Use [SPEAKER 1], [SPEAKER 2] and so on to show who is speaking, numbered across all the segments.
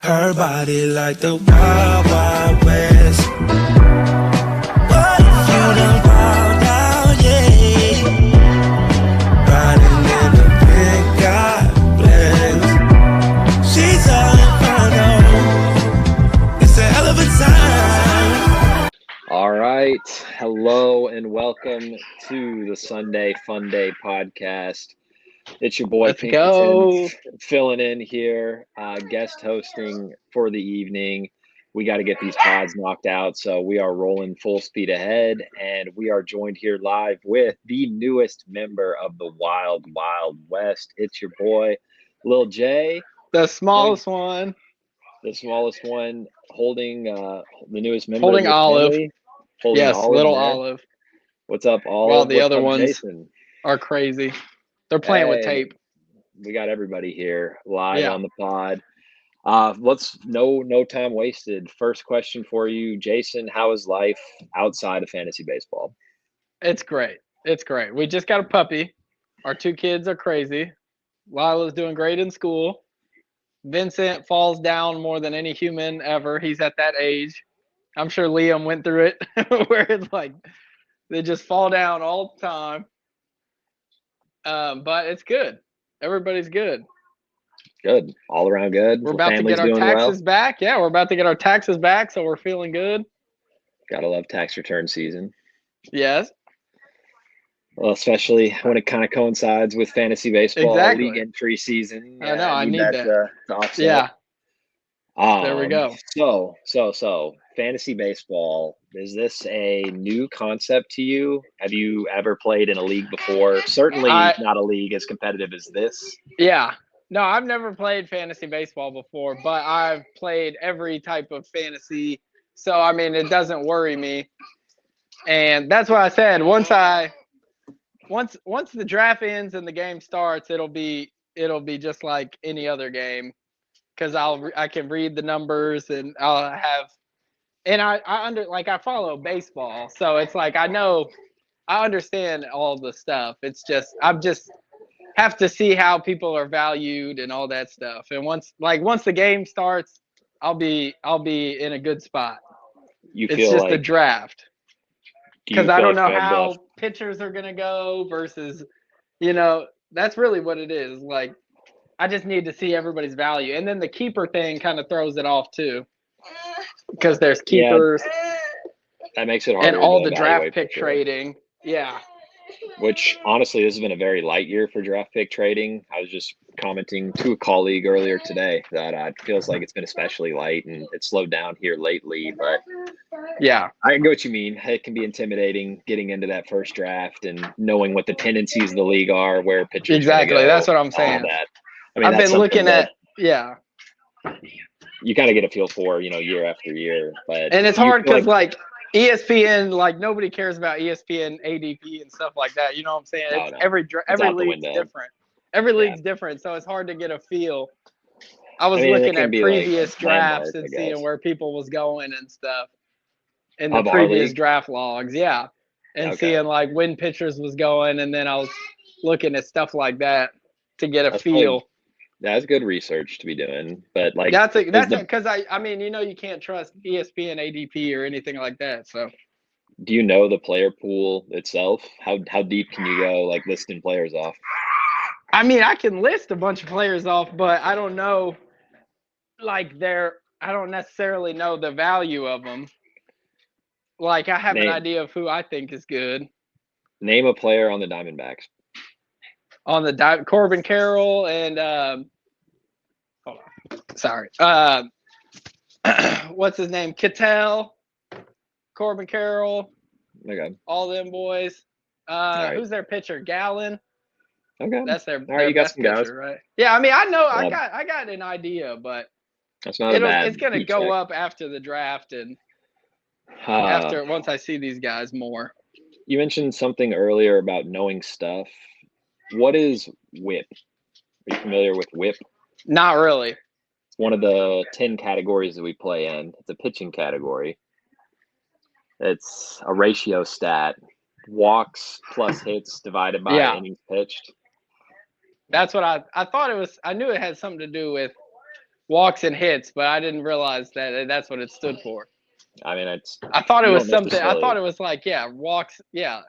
[SPEAKER 1] Her body like the Wild Wild West. What if you done wild out, yeah? Riding in the big God bless. She's all inferno. It's a hell of a time.
[SPEAKER 2] All right. Hello and welcome to the Sunday Funday podcast. It's your boy
[SPEAKER 3] Let's
[SPEAKER 2] Pinkerton
[SPEAKER 3] go.
[SPEAKER 2] filling in here, guest hosting for the evening. We got to get these pods knocked out, so we are rolling full speed ahead, and we are joined here live with the newest member of the Wild Wild West. It's your boy, Lil J.
[SPEAKER 3] The smallest one.
[SPEAKER 2] The smallest one, holding the newest member
[SPEAKER 3] Holding
[SPEAKER 2] of your
[SPEAKER 3] Olive.
[SPEAKER 2] family. Holding
[SPEAKER 3] Yes,
[SPEAKER 2] Olive
[SPEAKER 3] little
[SPEAKER 2] there.
[SPEAKER 3] Olive.
[SPEAKER 2] What's up, Olive?
[SPEAKER 3] While the
[SPEAKER 2] What's
[SPEAKER 3] other
[SPEAKER 2] up,
[SPEAKER 3] ones
[SPEAKER 2] Jason?
[SPEAKER 3] are crazy. They're playing with
[SPEAKER 2] Hey,
[SPEAKER 3] tape.
[SPEAKER 2] we got everybody here live
[SPEAKER 3] Yeah.
[SPEAKER 2] on the pod. Let's no time wasted. First question for you, Jason. How is life outside of fantasy baseball?
[SPEAKER 3] It's great. It's great. We just got a puppy. Our two kids are crazy. Lila's doing great in school. Vincent falls down more than any human ever. He's at that age. I'm sure Liam went through it where it's like they just fall down all the time. But it's good. Everybody's good.
[SPEAKER 2] Good, all around good.
[SPEAKER 3] We're about to
[SPEAKER 2] Family's
[SPEAKER 3] get our
[SPEAKER 2] doing
[SPEAKER 3] taxes
[SPEAKER 2] well.
[SPEAKER 3] back. Yeah, we're about to get our taxes back, so we're feeling good.
[SPEAKER 2] Gotta love tax return season.
[SPEAKER 3] Yes.
[SPEAKER 2] Well, especially when it kind of coincides with fantasy baseball
[SPEAKER 3] Exactly.
[SPEAKER 2] league entry season.
[SPEAKER 3] I know, I need that.
[SPEAKER 2] to offset.
[SPEAKER 3] Yeah. There we go.
[SPEAKER 2] So fantasy baseball, is this a new concept to you? Have you ever played in a league before? Certainly not a league as competitive as this.
[SPEAKER 3] Yeah. No, I've never played fantasy baseball before, but I've played every type of fantasy. So, I mean, it doesn't worry me. And that's what I said. Once the draft ends and the game starts, it'll be just like any other game. Because I can read the numbers and I'll have, and I follow baseball, so it's like I understand all the stuff. It's just I just have to see how people are valued and all that stuff. And once the game starts, I'll be in a good spot. It's just a draft because I don't know how pitchers are gonna go versus, that's really what it is. Like, I just need to see everybody's value. And then the keeper thing kind of throws it off too. Because there's keepers.
[SPEAKER 2] That makes it harder.
[SPEAKER 3] And all the draft pick trading. Yeah.
[SPEAKER 2] Which, honestly, this has been a very light year for draft pick trading. I was just commenting to a colleague earlier today that it feels like it's been especially light and it's slowed down here lately. But
[SPEAKER 3] yeah,
[SPEAKER 2] I get what you mean. It can be intimidating getting into that first draft and knowing what the tendencies of the league are, where pitchers
[SPEAKER 3] exactly.
[SPEAKER 2] Go,
[SPEAKER 3] that's what I'm saying.
[SPEAKER 2] That. I mean,
[SPEAKER 3] I've been looking at
[SPEAKER 2] you kind of get a feel for, year after year.
[SPEAKER 3] And it's hard because like ESPN, like nobody cares about ESPN ADP and stuff like that. You know what I'm saying?
[SPEAKER 2] No.
[SPEAKER 3] Every league's different. Every league's different, so it's hard to get a feel. I was looking at previous drafts and seeing where people was going and stuff in the previous draft logs. Yeah. And seeing like when pitchers was going, and then I was looking at stuff like that to get a feel.
[SPEAKER 2] That's good research to be doing, but like
[SPEAKER 3] that's because I mean, you can't trust ESPN ADP or anything like that. So,
[SPEAKER 2] do you know the player pool itself? How deep can you go, like listing players off?
[SPEAKER 3] I mean, I can list a bunch of players off, but I don't know, like I don't necessarily know the value of them. Like, I have an idea of who I think is good.
[SPEAKER 2] Name a player on the Diamondbacks.
[SPEAKER 3] On the Corbin Carroll and hold on, sorry, what's his name? Kittel, Corbin Carroll.
[SPEAKER 2] Okay.
[SPEAKER 3] All them boys. Who's their pitcher? Gallen.
[SPEAKER 2] Okay.
[SPEAKER 3] That's their
[SPEAKER 2] you got some
[SPEAKER 3] pitcher,
[SPEAKER 2] guys,
[SPEAKER 3] right? Yeah, I mean, I know I got an idea, but
[SPEAKER 2] that's not bad.
[SPEAKER 3] It's gonna go up after the draft and once I see these guys more.
[SPEAKER 2] You mentioned something earlier about knowing stuff. What is WHIP? Are you familiar with WHIP?
[SPEAKER 3] Not really.
[SPEAKER 2] It's one of the 10 categories that we play in. It's a pitching category. It's a ratio stat. Walks plus hits divided by innings pitched.
[SPEAKER 3] That's what I thought it was. I knew it had something to do with walks and hits, but I didn't realize that that's what it stood for.
[SPEAKER 2] I mean, it's
[SPEAKER 3] I thought it
[SPEAKER 2] you
[SPEAKER 3] was
[SPEAKER 2] don't
[SPEAKER 3] something. I
[SPEAKER 2] necessarily.
[SPEAKER 3] thought it was like, yeah, walks. Yeah.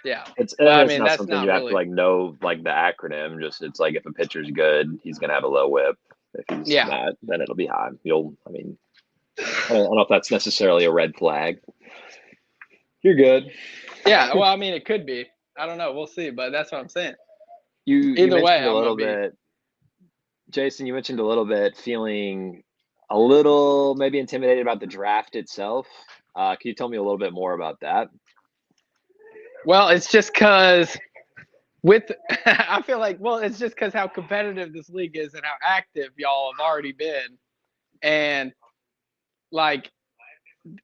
[SPEAKER 3] Yeah.
[SPEAKER 2] It's
[SPEAKER 3] But I
[SPEAKER 2] it's
[SPEAKER 3] mean,
[SPEAKER 2] not
[SPEAKER 3] that's
[SPEAKER 2] something
[SPEAKER 3] not
[SPEAKER 2] you have to
[SPEAKER 3] really.
[SPEAKER 2] like know like the acronym. Just it's like if a pitcher's good, he's gonna have a low whip. If he's
[SPEAKER 3] Yeah.
[SPEAKER 2] not, then it'll be high. I mean, I don't know if that's necessarily a red flag. You're good.
[SPEAKER 3] Yeah. Well, I mean, it could be. I don't know. We'll see. But that's what I'm saying.
[SPEAKER 2] You
[SPEAKER 3] Either way,
[SPEAKER 2] mentioned a
[SPEAKER 3] I'm gonna
[SPEAKER 2] little
[SPEAKER 3] be.
[SPEAKER 2] bit, Jason. You mentioned a little bit feeling a little maybe intimidated about the draft itself. Can you tell me a little bit more about that?
[SPEAKER 3] Well, it's just because with I feel like it's just because how competitive this league is and how active y'all have already been, and like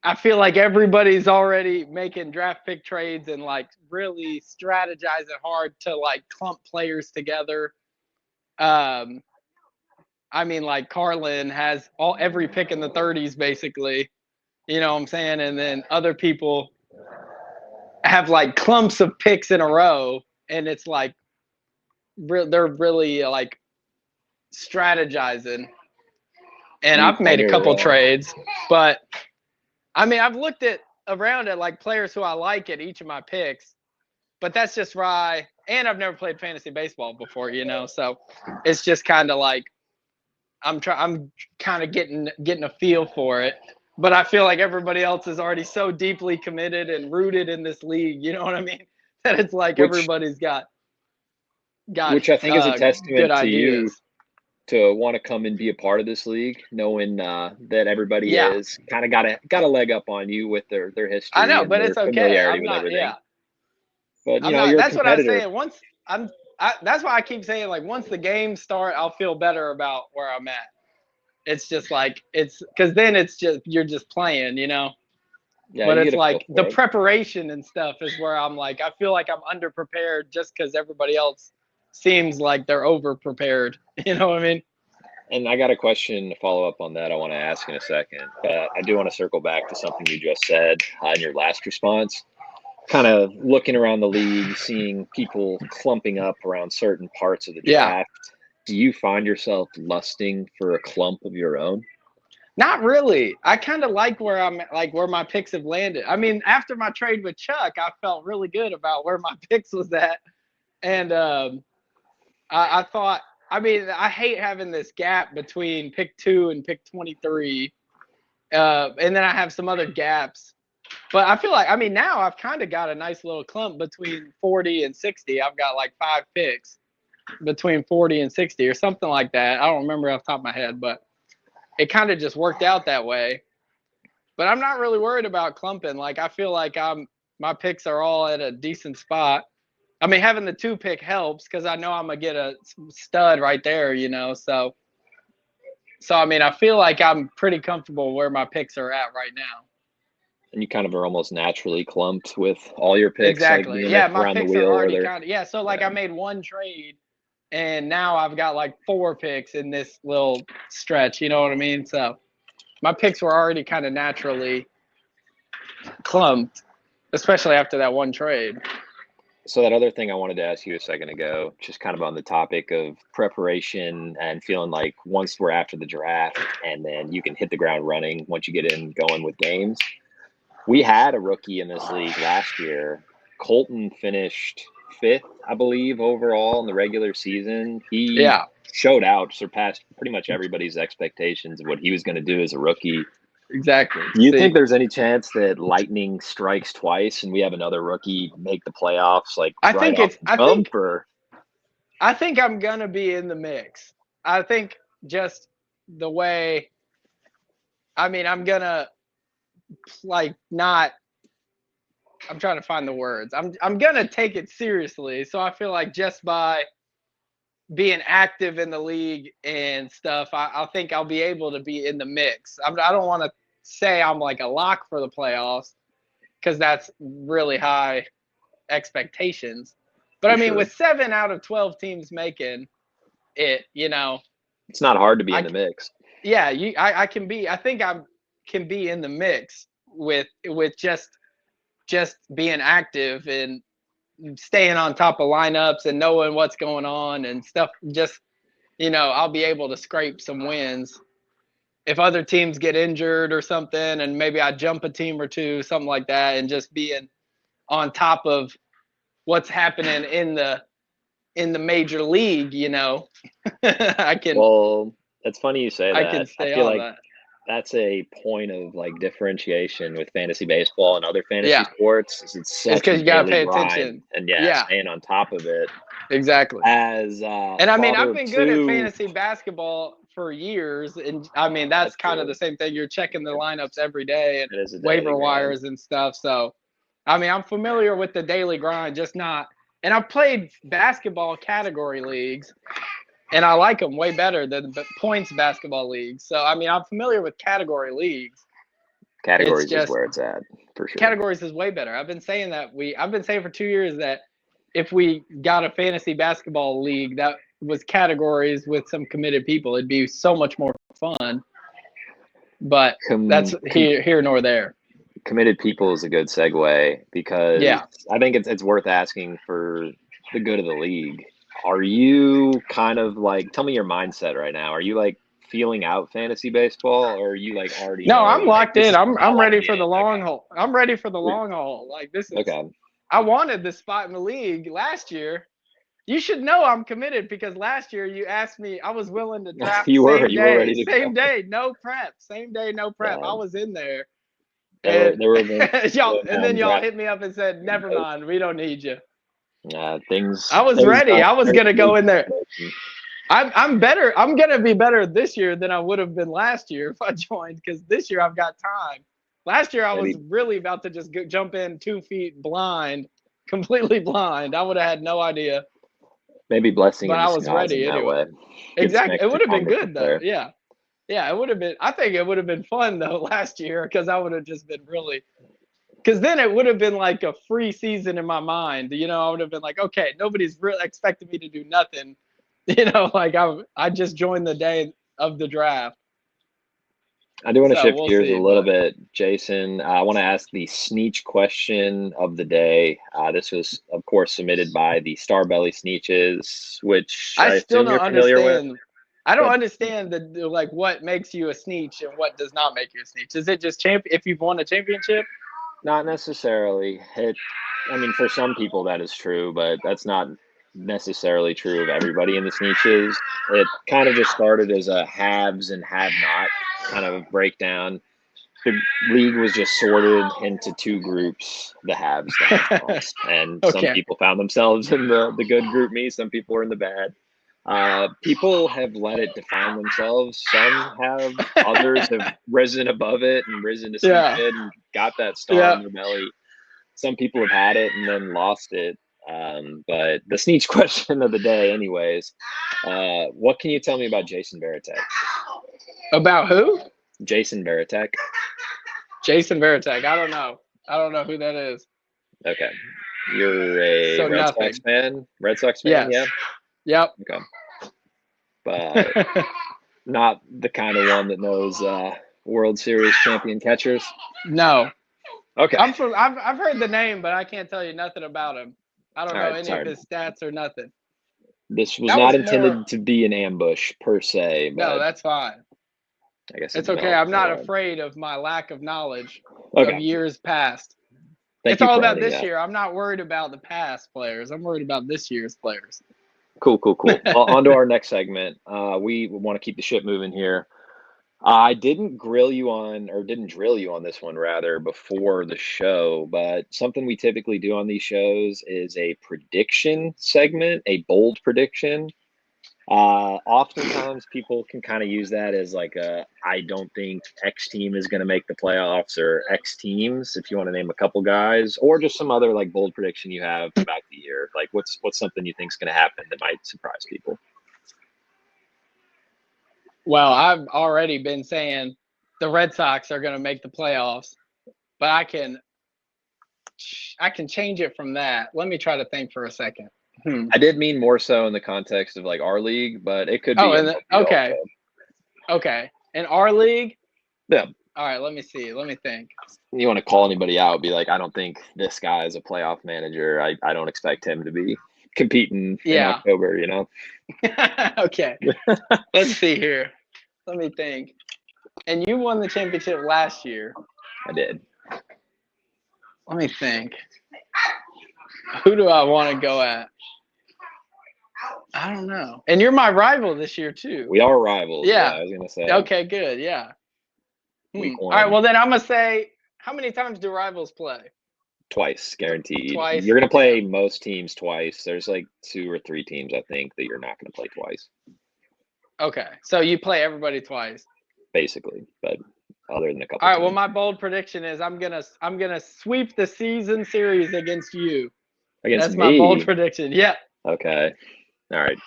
[SPEAKER 3] I feel like everybody's already making draft pick trades and like really strategizing hard to like clump players together. I mean, like Carlin has every pick in the 30s basically. You know what I'm saying? And then other people have like clumps of picks in a row, and it's like they're really like strategizing. And
[SPEAKER 2] You
[SPEAKER 3] I've made a
[SPEAKER 2] corner,
[SPEAKER 3] couple trades, but I mean, I've looked around at like players who I like at each of my picks, but that's just right. And I've never played fantasy baseball before, so it's just kind of like I'm kind of getting a feel for it. But I feel like everybody else is already so deeply committed and rooted in this league. You know what I mean? That it's like
[SPEAKER 2] which
[SPEAKER 3] everybody's got
[SPEAKER 2] I think is a
[SPEAKER 3] good
[SPEAKER 2] testament to you
[SPEAKER 3] ideas.
[SPEAKER 2] to want to come and be a part of this league, knowing that everybody
[SPEAKER 3] Yeah,
[SPEAKER 2] is kind of got a leg up on you with their
[SPEAKER 3] I
[SPEAKER 2] history
[SPEAKER 3] know,
[SPEAKER 2] and
[SPEAKER 3] but
[SPEAKER 2] their
[SPEAKER 3] it's okay.
[SPEAKER 2] familiarity
[SPEAKER 3] I'm
[SPEAKER 2] with
[SPEAKER 3] not.
[SPEAKER 2] everything.
[SPEAKER 3] Yeah,
[SPEAKER 2] But
[SPEAKER 3] I'm not.
[SPEAKER 2] you're a
[SPEAKER 3] That's what I was
[SPEAKER 2] competitor.
[SPEAKER 3] saying. That's why I keep saying like once the games start, I'll feel better about where I'm at. It's just like it's because then it's just you're just playing.
[SPEAKER 2] Yeah,
[SPEAKER 3] But
[SPEAKER 2] you
[SPEAKER 3] it's
[SPEAKER 2] get a feel
[SPEAKER 3] like the
[SPEAKER 2] for it.
[SPEAKER 3] preparation and stuff is where I'm like I feel like I'm underprepared just because everybody else seems like they're over prepared. You know what I mean?
[SPEAKER 2] And I got a question to follow up on that I want to ask in a second. But I do want to circle back to something you just said in your last response. Kind of looking around the league, seeing people clumping up around certain parts of the
[SPEAKER 3] Yeah.
[SPEAKER 2] draft. Do you find yourself lusting for a clump of your own?
[SPEAKER 3] Not really. I kind of like where my picks have landed. I mean, after my trade with Chuck, I felt really good about where my picks was at, and I thought. I mean, I hate having this gap between pick 2 and pick 23, and then I have some other gaps. But I feel like I mean now I've kind of got a nice little clump between 40 and 60. I've got like 5 picks between 40 and 60 or something like that. I don't remember off the top of my head, but it kind of just worked out that way. But I'm not really worried about clumping. Like I feel like my picks are all at a decent spot. I mean, having the 2 pick helps because I know I'm gonna get a stud right there, So I mean, I feel like I'm pretty comfortable where my picks are at right now.
[SPEAKER 2] And you kind of are almost naturally clumped with all your picks, like
[SPEAKER 3] Exactly.
[SPEAKER 2] being
[SPEAKER 3] Yeah, my
[SPEAKER 2] around the
[SPEAKER 3] picks are
[SPEAKER 2] wheel, or
[SPEAKER 3] already
[SPEAKER 2] they're
[SPEAKER 3] kind of So like
[SPEAKER 2] yeah.
[SPEAKER 3] I made one trade, and now I've got like 4 picks in this little stretch. You know what I mean? So my picks were already kind of naturally clumped, especially after that one trade.
[SPEAKER 2] So that other thing I wanted to ask you a second ago, just kind of on the topic of preparation and feeling like once we're after the draft and then you can hit the ground running once you get in going with games. We had a rookie in this league last year. Colton finished 5th, I believe, overall in the regular season. He
[SPEAKER 3] Yeah,
[SPEAKER 2] showed out, surpassed pretty much everybody's expectations of what he was going to do as a rookie.
[SPEAKER 3] exactly.
[SPEAKER 2] Do you
[SPEAKER 3] See,
[SPEAKER 2] think there's any chance that lightning strikes twice and we have another rookie make the playoffs like
[SPEAKER 3] I
[SPEAKER 2] right
[SPEAKER 3] think
[SPEAKER 2] off
[SPEAKER 3] it's.
[SPEAKER 2] the jump? Or
[SPEAKER 3] I think I'm gonna be in the mix. I think just the way. I mean, I'm gonna like not. I'm trying to find the words. I'm gonna take it seriously. So I feel like just by being active in the league and stuff, I think I'll be able to be in the mix. I don't want to say I'm like a lock for the playoffs because that's really high expectations. But
[SPEAKER 2] for
[SPEAKER 3] I mean,
[SPEAKER 2] sure.
[SPEAKER 3] with 7 out of 12 teams making it,
[SPEAKER 2] It's not hard to be in
[SPEAKER 3] I
[SPEAKER 2] the mix.
[SPEAKER 3] yeah, I can be. I think I can be in the mix with just being active and staying on top of lineups and knowing what's going on and stuff. Just I'll be able to scrape some wins. If other teams get injured or something, and maybe I jump a team or two, something like that, and just being on top of what's happening in the major league, I can
[SPEAKER 2] Well, it's funny you say
[SPEAKER 3] I can
[SPEAKER 2] that. I
[SPEAKER 3] stay
[SPEAKER 2] feel
[SPEAKER 3] on
[SPEAKER 2] like
[SPEAKER 3] that.
[SPEAKER 2] that's a point of like differentiation with fantasy baseball and other fantasy
[SPEAKER 3] Yeah,
[SPEAKER 2] sports. It's
[SPEAKER 3] it's
[SPEAKER 2] such a
[SPEAKER 3] because you gotta
[SPEAKER 2] daily
[SPEAKER 3] pay
[SPEAKER 2] grind,
[SPEAKER 3] attention.
[SPEAKER 2] and yeah,
[SPEAKER 3] Yeah,
[SPEAKER 2] staying on top of it.
[SPEAKER 3] exactly.
[SPEAKER 2] As
[SPEAKER 3] And I mean,
[SPEAKER 2] father
[SPEAKER 3] I've
[SPEAKER 2] of
[SPEAKER 3] been good at
[SPEAKER 2] two,
[SPEAKER 3] fantasy basketball for years, and I mean that's
[SPEAKER 2] that's
[SPEAKER 3] kind of
[SPEAKER 2] true.
[SPEAKER 3] the same thing. You're checking the lineups every day and
[SPEAKER 2] It is a daily
[SPEAKER 3] waiver
[SPEAKER 2] grind.
[SPEAKER 3] wires and stuff. So, I mean, I'm familiar with the daily grind, just not. And I've played basketball category leagues, and I like them way better than the points basketball leagues. So, I mean, I'm familiar with category leagues. It's
[SPEAKER 2] Categories is
[SPEAKER 3] just
[SPEAKER 2] where it's at for sure.
[SPEAKER 3] categories is way better. I've been saying for 2 years that if we got a fantasy basketball league that was categories with some committed people, it'd be so much more fun. But that's here nor there.
[SPEAKER 2] Committed people is a good segue because
[SPEAKER 3] Yeah.
[SPEAKER 2] I think it's worth asking for the good of the league. Are you kind of like, tell me your mindset right now? Are you like feeling out fantasy baseball, or are you like already
[SPEAKER 3] No,
[SPEAKER 2] know
[SPEAKER 3] I'm
[SPEAKER 2] like
[SPEAKER 3] locked
[SPEAKER 2] this
[SPEAKER 3] in.
[SPEAKER 2] is
[SPEAKER 3] I'm
[SPEAKER 2] all I
[SPEAKER 3] ready for the
[SPEAKER 2] get?
[SPEAKER 3] long haul. I'm ready for the
[SPEAKER 2] Okay.
[SPEAKER 3] long haul. Like this is
[SPEAKER 2] Okay.
[SPEAKER 3] I wanted this spot in the league last year. You should know I'm committed because last year you asked me, I was willing to draft
[SPEAKER 2] You were ready to
[SPEAKER 3] same
[SPEAKER 2] go.
[SPEAKER 3] day, no prep, same day, no prep.
[SPEAKER 2] Yeah.
[SPEAKER 3] I was in there.
[SPEAKER 2] There
[SPEAKER 3] And
[SPEAKER 2] were events
[SPEAKER 3] y'all,
[SPEAKER 2] going
[SPEAKER 3] and then
[SPEAKER 2] down
[SPEAKER 3] y'all
[SPEAKER 2] draft.
[SPEAKER 3] hit me up and said, "Never mind, we don't need you."
[SPEAKER 2] Things
[SPEAKER 3] I was
[SPEAKER 2] things
[SPEAKER 3] ready.
[SPEAKER 2] got
[SPEAKER 3] I was
[SPEAKER 2] very
[SPEAKER 3] gonna go in there.
[SPEAKER 2] late.
[SPEAKER 3] I'm better. I'm gonna be better this year than I would have been last year if I joined, because this year I've got time. Last year I was
[SPEAKER 2] Maybe
[SPEAKER 3] really about to just jump in 2 feet blind, completely blind. I would have had no idea,
[SPEAKER 2] maybe blessing
[SPEAKER 3] but
[SPEAKER 2] in
[SPEAKER 3] I was
[SPEAKER 2] disguise in
[SPEAKER 3] ready
[SPEAKER 2] that
[SPEAKER 3] anyway.
[SPEAKER 2] way. Give some
[SPEAKER 3] Exactly. It
[SPEAKER 2] extra
[SPEAKER 3] would have
[SPEAKER 2] time
[SPEAKER 3] been
[SPEAKER 2] to
[SPEAKER 3] good though.
[SPEAKER 2] prepare.
[SPEAKER 3] Yeah. Yeah, it would have been. I think it would have been fun though last year, because I would have just been really. Because then it would have been like a free season in my mind. I would have been like, okay, nobody's really expecting me to do nothing. Like I just joined the day of the draft.
[SPEAKER 2] I do want to
[SPEAKER 3] So
[SPEAKER 2] shift
[SPEAKER 3] we'll
[SPEAKER 2] gears a
[SPEAKER 3] see.
[SPEAKER 2] little
[SPEAKER 3] But
[SPEAKER 2] bit, Jason. I want to ask the Sneech question of the day. This was, of course, submitted by the Starbelly Sneeches, which
[SPEAKER 3] I
[SPEAKER 2] I
[SPEAKER 3] still
[SPEAKER 2] assume
[SPEAKER 3] don't
[SPEAKER 2] you're familiar with.
[SPEAKER 3] understand. I don't
[SPEAKER 2] But
[SPEAKER 3] understand the like what makes you a sneech and what does not make you a sneech. Is it just if you've won a championship?
[SPEAKER 2] not necessarily. I mean, for some people that is true, but that's not necessarily true of everybody in the Sneeches. It kind of just started as a haves and have-not kind of breakdown. The league was just sorted into two groups, the haves, the have-nots, and some
[SPEAKER 3] Okay.
[SPEAKER 2] people found themselves in the good group, me. Some people were in the bad. People have let it define themselves. Some have, others have risen above it and risen to see
[SPEAKER 3] Yeah.
[SPEAKER 2] fit and got that star
[SPEAKER 3] Yeah.
[SPEAKER 2] in their belly. Some people have had it and then lost it. But the Sneech question of the day, anyways, what can you tell me about Jason Varitek?
[SPEAKER 3] About who?
[SPEAKER 2] Jason Varitek.
[SPEAKER 3] Jason Varitek. I don't know. I don't know who that is.
[SPEAKER 2] Okay. You're a
[SPEAKER 3] So
[SPEAKER 2] Red Sox
[SPEAKER 3] nothing.
[SPEAKER 2] fan? Red Sox fan,
[SPEAKER 3] Yes.
[SPEAKER 2] yeah?
[SPEAKER 3] Yep.
[SPEAKER 2] Okay. But not the kind of one that knows World Series champion catchers?
[SPEAKER 3] No.
[SPEAKER 2] Okay.
[SPEAKER 3] I've heard the name, but I can't tell you nothing about him. I don't
[SPEAKER 2] All
[SPEAKER 3] know
[SPEAKER 2] right,
[SPEAKER 3] any of
[SPEAKER 2] sorry.
[SPEAKER 3] his stats or nothing.
[SPEAKER 2] This was
[SPEAKER 3] That
[SPEAKER 2] not
[SPEAKER 3] was more.
[SPEAKER 2] intended to be an ambush per se,
[SPEAKER 3] No,
[SPEAKER 2] but
[SPEAKER 3] that's fine.
[SPEAKER 2] I guess it
[SPEAKER 3] It's okay.
[SPEAKER 2] developed
[SPEAKER 3] I'm
[SPEAKER 2] that
[SPEAKER 3] not
[SPEAKER 2] way.
[SPEAKER 3] afraid of my lack of knowledge of
[SPEAKER 2] Okay.
[SPEAKER 3] years past.
[SPEAKER 2] Thank
[SPEAKER 3] It's
[SPEAKER 2] you
[SPEAKER 3] all
[SPEAKER 2] for
[SPEAKER 3] about
[SPEAKER 2] owning
[SPEAKER 3] this
[SPEAKER 2] that.
[SPEAKER 3] year. I'm not worried about the past players. I'm worried about this year's players.
[SPEAKER 2] Cool. Well, on to our next segment. We want to keep the ship moving here. I didn't drill you on this one rather before the show, but something we typically do on these shows is a prediction segment, a bold prediction. Oftentimes people can kind of use that as like I don't think X team is going to make the playoffs, or X teams, if you want to name a couple guys, or just some other like bold prediction you have about the year. Like what's something you think is going to happen that might surprise people?
[SPEAKER 3] Well, I've already been saying the Red Sox are going to make the playoffs, but I can change it from that. Let me try to think for a second.
[SPEAKER 2] I did mean more so in the context of like our league, but it could be
[SPEAKER 3] Oh,
[SPEAKER 2] MLB
[SPEAKER 3] okay.
[SPEAKER 2] also.
[SPEAKER 3] Okay. In our league?
[SPEAKER 2] Yeah.
[SPEAKER 3] All right, let me see. Let me think.
[SPEAKER 2] You want to call anybody out, be like, I don't think this guy is a playoff manager. I don't expect him to be. competing in
[SPEAKER 3] Yeah.
[SPEAKER 2] October, you know?
[SPEAKER 3] Okay. Let's see here. Let me think. And you won the championship last year.
[SPEAKER 2] I did.
[SPEAKER 3] Let me think. Who do I want to go at? I don't know. And you're my rival this year too.
[SPEAKER 2] We are rivals.
[SPEAKER 3] Yeah.
[SPEAKER 2] I was gonna say.
[SPEAKER 3] Okay, good. Yeah.
[SPEAKER 2] Week
[SPEAKER 3] All
[SPEAKER 2] 1.
[SPEAKER 3] right. Well, then I'm gonna say, how many times do rivals play?
[SPEAKER 2] Twice, guaranteed.
[SPEAKER 3] Twice.
[SPEAKER 2] You're gonna play most teams twice. There's like 2 or 3 teams I think that you're not gonna play twice.
[SPEAKER 3] Okay. So you play everybody twice.
[SPEAKER 2] Basically, but other than a couple.
[SPEAKER 3] All right. Well,
[SPEAKER 2] times.
[SPEAKER 3] my bold prediction is I'm gonna sweep the season series against you.
[SPEAKER 2] Against
[SPEAKER 3] That's
[SPEAKER 2] me.
[SPEAKER 3] my bold prediction. Yeah.
[SPEAKER 2] Okay. All right.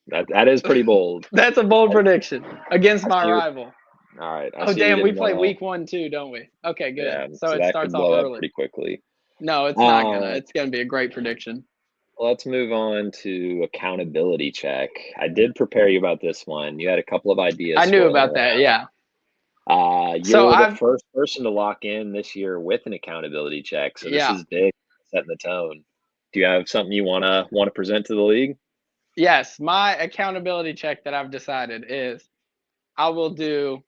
[SPEAKER 2] That is pretty bold.
[SPEAKER 3] That's a bold prediction against
[SPEAKER 2] I
[SPEAKER 3] my
[SPEAKER 2] see what-
[SPEAKER 3] rival.
[SPEAKER 2] All right. I
[SPEAKER 3] Oh,
[SPEAKER 2] see
[SPEAKER 3] damn.
[SPEAKER 2] you
[SPEAKER 3] We
[SPEAKER 2] didn't
[SPEAKER 3] play
[SPEAKER 2] wanna-
[SPEAKER 3] week 1 too, don't we? Okay, good.
[SPEAKER 2] Yeah,
[SPEAKER 3] So it
[SPEAKER 2] that
[SPEAKER 3] starts
[SPEAKER 2] could
[SPEAKER 3] off
[SPEAKER 2] blow up
[SPEAKER 3] early.
[SPEAKER 2] pretty quickly.
[SPEAKER 3] No, it's not gonna. It's gonna be a great prediction.
[SPEAKER 2] Let's move on to accountability check. I did prepare you about this one. You had a couple of ideas.
[SPEAKER 3] I knew
[SPEAKER 2] for
[SPEAKER 3] about
[SPEAKER 2] it.
[SPEAKER 3] that. Yeah.
[SPEAKER 2] You're
[SPEAKER 3] So
[SPEAKER 2] the first person to lock in this year with an accountability check. So this
[SPEAKER 3] Yeah.
[SPEAKER 2] is big, setting the tone. Do you have something you wanna present to the league?
[SPEAKER 3] Yes, my accountability check that I've decided is I will do.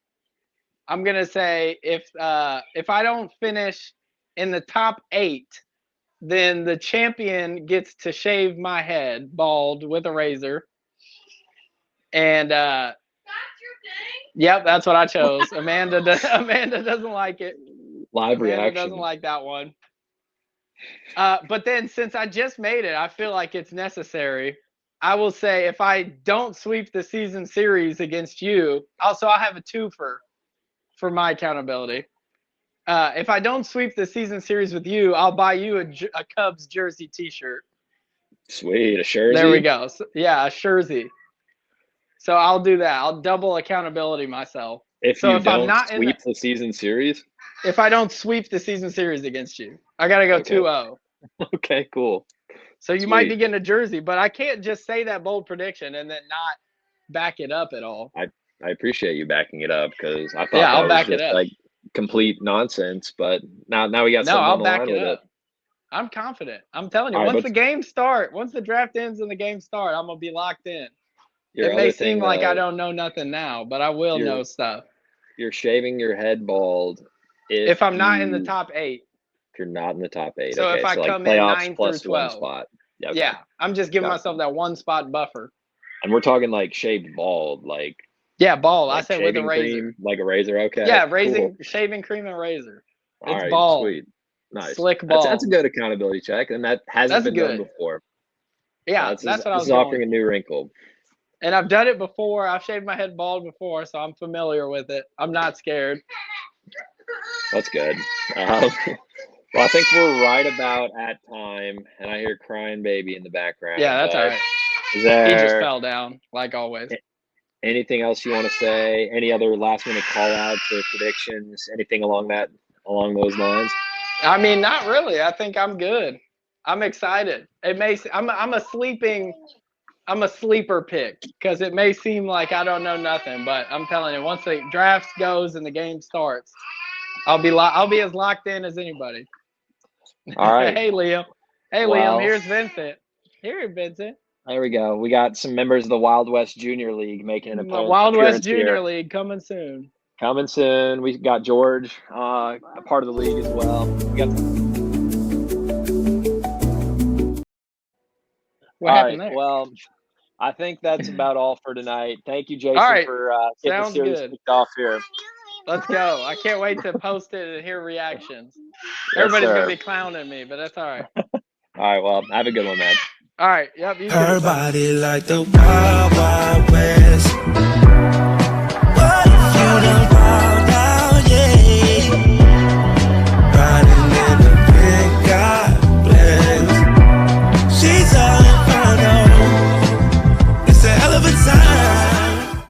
[SPEAKER 3] I'm gonna say if I don't finish in the top 8, then the champion gets to shave my head bald with a razor. And yep, that's what I chose. Amanda doesn't like it.
[SPEAKER 2] Live
[SPEAKER 3] Amanda
[SPEAKER 2] reaction.
[SPEAKER 3] doesn't like that one. But then since I just made it, I feel like it's necessary. I will say if I don't sweep the season series against you, also I'll have a twofer for my accountability. If I don't sweep the season series with you, I'll buy you a Cubs jersey T-shirt.
[SPEAKER 2] Sweet, a jersey.
[SPEAKER 3] There we go. So, yeah, a jersey. So I'll do that. I'll double accountability myself.
[SPEAKER 2] If
[SPEAKER 3] So
[SPEAKER 2] you
[SPEAKER 3] if I'm
[SPEAKER 2] don't
[SPEAKER 3] not in
[SPEAKER 2] sweep the season series.
[SPEAKER 3] If I don't sweep the season series against you, I gotta go
[SPEAKER 2] Okay.
[SPEAKER 3] 2-0.
[SPEAKER 2] Okay, cool.
[SPEAKER 3] So you might be
[SPEAKER 2] Sweet.
[SPEAKER 3] getting a jersey, but I can't just say that bold prediction and then not back it up at all.
[SPEAKER 2] I appreciate you backing it up because I thought
[SPEAKER 3] Yeah, I'll
[SPEAKER 2] that
[SPEAKER 3] back
[SPEAKER 2] was
[SPEAKER 3] it
[SPEAKER 2] just
[SPEAKER 3] up.
[SPEAKER 2] like complete nonsense. But now we got
[SPEAKER 3] No,
[SPEAKER 2] something
[SPEAKER 3] I'll
[SPEAKER 2] on the
[SPEAKER 3] back
[SPEAKER 2] line
[SPEAKER 3] it
[SPEAKER 2] with
[SPEAKER 3] up.
[SPEAKER 2] it.
[SPEAKER 3] I'm confident. I'm telling you,
[SPEAKER 2] All right,
[SPEAKER 3] once
[SPEAKER 2] but-
[SPEAKER 3] the games start, once the draft ends and the games start, I'm gonna be locked in.
[SPEAKER 2] Your
[SPEAKER 3] It may
[SPEAKER 2] other
[SPEAKER 3] seem
[SPEAKER 2] thing,
[SPEAKER 3] like I
[SPEAKER 2] though,
[SPEAKER 3] don't know nothing now, but I will
[SPEAKER 2] You're-
[SPEAKER 3] know stuff.
[SPEAKER 2] You're shaving your head bald.
[SPEAKER 3] If I'm not in the top 8.
[SPEAKER 2] If you're not in the top 8.
[SPEAKER 3] So
[SPEAKER 2] okay,
[SPEAKER 3] if I
[SPEAKER 2] so like
[SPEAKER 3] come in
[SPEAKER 2] playoffs
[SPEAKER 3] 9
[SPEAKER 2] plus
[SPEAKER 3] through
[SPEAKER 2] 1
[SPEAKER 3] 12.
[SPEAKER 2] spot. Okay.
[SPEAKER 3] Yeah, I'm just giving
[SPEAKER 2] Gotcha.
[SPEAKER 3] myself that 1 spot buffer.
[SPEAKER 2] And we're talking like shaved bald, like
[SPEAKER 3] Yeah, bald. I
[SPEAKER 2] like
[SPEAKER 3] said with a
[SPEAKER 2] shaving
[SPEAKER 3] razor.
[SPEAKER 2] cream, like a razor. Okay.
[SPEAKER 3] Yeah,
[SPEAKER 2] cool.
[SPEAKER 3] shaving cream and razor.
[SPEAKER 2] All
[SPEAKER 3] It's
[SPEAKER 2] right,
[SPEAKER 3] bald.
[SPEAKER 2] sweet. Nice.
[SPEAKER 3] Slick
[SPEAKER 2] That's
[SPEAKER 3] bald.
[SPEAKER 2] a good accountability check, and that hasn't
[SPEAKER 3] That's
[SPEAKER 2] been
[SPEAKER 3] good.
[SPEAKER 2] done before.
[SPEAKER 3] Yeah,
[SPEAKER 2] This
[SPEAKER 3] that's what I was
[SPEAKER 2] is offering a
[SPEAKER 3] going
[SPEAKER 2] new
[SPEAKER 3] for.
[SPEAKER 2] wrinkle.
[SPEAKER 3] And I've done it before. I've shaved my head bald before, so I'm familiar with it. I'm not scared.
[SPEAKER 2] That's good. Well, I think we're right about at time, and I hear crying baby in the background.
[SPEAKER 3] Yeah, that's
[SPEAKER 2] but
[SPEAKER 3] all right.
[SPEAKER 2] Is
[SPEAKER 3] He just
[SPEAKER 2] there
[SPEAKER 3] fell down, like always.
[SPEAKER 2] anything else you want to say? Any other last minute call outs or predictions? Anything along those lines?
[SPEAKER 3] I mean, not really. I think I'm good. I'm excited. I'm a sleeper pick because it may seem like I don't know nothing, but I'm telling you, once the draft goes and the game starts, I'll be as locked in as anybody.
[SPEAKER 2] All right.
[SPEAKER 3] Hey, Liam. Hey,
[SPEAKER 2] Well-
[SPEAKER 3] Liam. Here's Vincent. Here, Vincent.
[SPEAKER 2] There we go. We got some members of the Wild West Junior League making an
[SPEAKER 3] Wild West
[SPEAKER 2] appearance
[SPEAKER 3] Junior
[SPEAKER 2] here.
[SPEAKER 3] League coming soon.
[SPEAKER 2] Coming soon. We got George, a part of the league as well. We got
[SPEAKER 3] What
[SPEAKER 2] all
[SPEAKER 3] happened
[SPEAKER 2] right.
[SPEAKER 3] there?
[SPEAKER 2] Well, I think that's about all for tonight. Thank you, Jason,
[SPEAKER 3] All right.
[SPEAKER 2] for getting the
[SPEAKER 3] Sounds
[SPEAKER 2] series
[SPEAKER 3] good.
[SPEAKER 2] kicked off here.
[SPEAKER 3] Let's go. I can't wait to post it and hear reactions.
[SPEAKER 2] Yes,
[SPEAKER 3] Everybody's
[SPEAKER 2] sir.
[SPEAKER 3] going to be clowning me, but that's all right.
[SPEAKER 2] All right. Well, have a good one, man.
[SPEAKER 3] All right. Yep. You too.
[SPEAKER 1] Her body like the Wild Wild West.